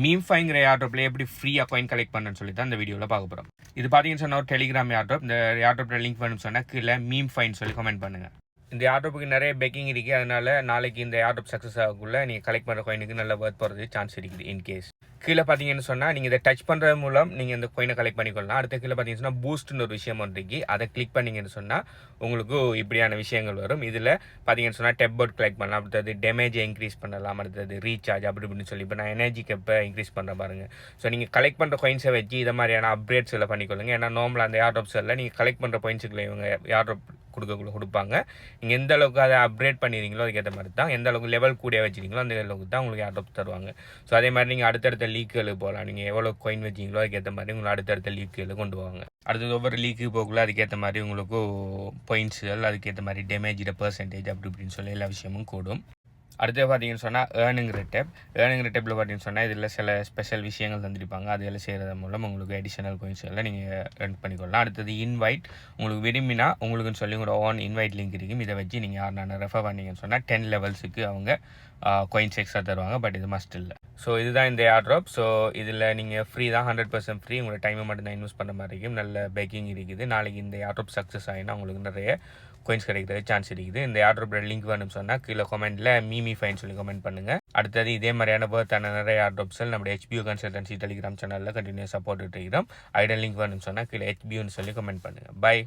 மீம்ஃபைங்கிற ஏர்ட்ராப்பில் எப்படி ஃப்ரீயாக coin collect பண்ணுன்னு சொல்லி தான் இந்த வீடியோவில் பார்க்க போகிறோம். இது பார்த்தீங்கன்னு சொன்னால் ஒரு டெலிகிராம் ஏர்ட்ராப். இந்த ஏர்ட்ராப்பில் லிங்க் வேணும்னு சொன்னால் கீழே மீம்ஃபைன்னு சொல்லி கமெண்ட் பண்ணுங்கள். இந்த ஏர்ட்ராப்புக்கு நிறைய பேக்கிங் இருக்குது. அதனால நாளைக்கு இந்த ஏர்ட்ராப் சக்ஸஸ் ஆகக்குள்ள நீங்கள் கலெக்ட் பண்ணுற காயினுக்கு நல்ல ஒர்த் போகிறது சான்ஸ் இருக்குது. இன்கேஸ் கீழே பார்த்தீங்கன்னு சொன்னால் நீங்கள் இதை டச் பண்ணுறது மூலம் நீங்கள் இந்த காயினை கலெக்ட் பண்ணிக்கொள்ளலாம். அடுத்த கீழே பார்த்தீங்கன்னு சொன்னால் பூஸ்ட்னு ஒரு விஷயம் ஒன்று இருக்குது. அதை கிளிக் பண்ணிங்கன்னு சொன்னால் உங்களுக்கு இப்படியான விஷயங்கள் வரும். இதில் பார்த்தீங்கன்னு சொன்னால் டெப்போர்ட் கலெக்ட் பண்ணலாம். அடுத்தது டேமேஜை இன்க்ரீஸ் பண்ணலாம். அடுத்தது ரீசார்ஜ் அப்படி இப்படின்னு சொல்லி இப்போ நான் எனர்ஜி கப்பை இன்க்ரீஸ் பண்ணுற பாருங்க. ஸோ நீங்கள் கலெக்ட் பண்ணுற காயின்ஸை வச்சு இதை மாதிரியான அப்கிரேட்ஸ் எல்லாம் பண்ணிக்கொள்ளுங்க. ஏன்னா நார்மலாக அந்த ஏர்ட்ராப்ஸில் நீங்கள் கலெக்ட் பண்ணுற பாயிண்ட்ஸுக்குள்ள இவங்க ஏர்ட்ராப் கொடுப்பாங்க. நீங்கள் எந்த அளவுக்கு அதை அப்கிரேட் பண்ணிடுறீங்களோ அதுக்கேற்ற மாதிரி தான், எந்த அளவுக்கு லெவல் கூட வச்சுருக்கீங்களோ அந்த அளவுக்கு தான் உங்களுக்கு ஏர்ட்ராப் தருவாங்க. ஸோ அதே மாதிரி நீங்கள் அடுத்தடுத்த லீக்குகளுக்கு போகலாம். நீங்கள் எவ்வளோ காயின் வச்சிங்களோ அதுக்கேற்ற மாதிரி உங்களுக்கு அடுத்தடுத்த லீக்குகளுக்கு கொண்டு போவாங்க. அடுத்தது ஒவ்வொரு லீக்கு போகக்குள்ள அதுக்கேற்ற மாதிரி உங்களுக்கு பாயிண்ட்ஸுகள், அதுக்கேற்ற மாதிரி டேமேஜோட பர்சன்டேஜ் அப்படி இப்படின்னு சொல்லி எல்லா விஷயமும் கூடும். அடுத்து பார்த்தீங்கன்னு சொன்னால் ஏர்னிங் ரிட்டேப் பார்த்தீங்கன்னு சொன்னால் இதில் சில ஸ்பெஷல் விஷயங்கள் தந்திருப்பாங்க. அதெல்லாம் செய்கிறது மூலம் உங்களுக்கு அடிஷனல் கோயின்ஸ் எல்லாம் நீங்கள் ஏர்ன் பண்ணிக்கொள்ளலாம். அடுத்தது இன்வைட், உங்களுக்கு விரும்பினா உங்களுக்குன்னு சொல்லி உங்களோட ஓன் இன்வைட் லிங்க் இருக்கும். இதை வச்சு நீங்கள் யார் ரெஃபர் பண்ணீங்கன்னு சொன்னால் 10 லெவல்ஸுக்கு அவங்க கோயின்ஸ் எக்ஸ்ட்ரா தருவாங்க. பட் இது மஸ்ட் இல்லை. ஸோ இதுதான் இந்த ஏர்ட்ராப். ஸோ இதில் நீங்கள் ஃப்ரீ தான், 100% ஃப்ரீ. உங்களோட டைமை மட்டும் தான் இன்வெஸ்ட் பண்ணுற மாதிரி இருக்கும். நல்ல பேக்கிங் இருக்குது. நாளைக்கு இந்த ஏர்ட்ராப் சக்ஸஸ் ஆகினா உங்களுக்கு நிறைய கோயின்ஸ் கிடைக்கிறது சான்ஸ் இருக்குது. இந்த ஏர்ட்ராப்போட லிங்க் வேணும்னு சொன்னால் கீழே கமெண்ட்டில் மீமிஃபைன்னு சொல்லி கமெண்ட் பண்ணுங்கள். அடுத்தது இதே மாதிரியான பர்த்தான நிறைய ஏர்ட்ராப்ஸில் நம்மளுடைய HBO கன்சல்டன்சி டெலிகிராம் சேனலில் கண்டினியூ சப்போர்ட் இருக்கிறோம். ஐடன் லிங்க் வேணும்னு சொன்னால் கீழே HBOன்னு சொல்லி கமெண்ட் பண்ணுங்கள். பை.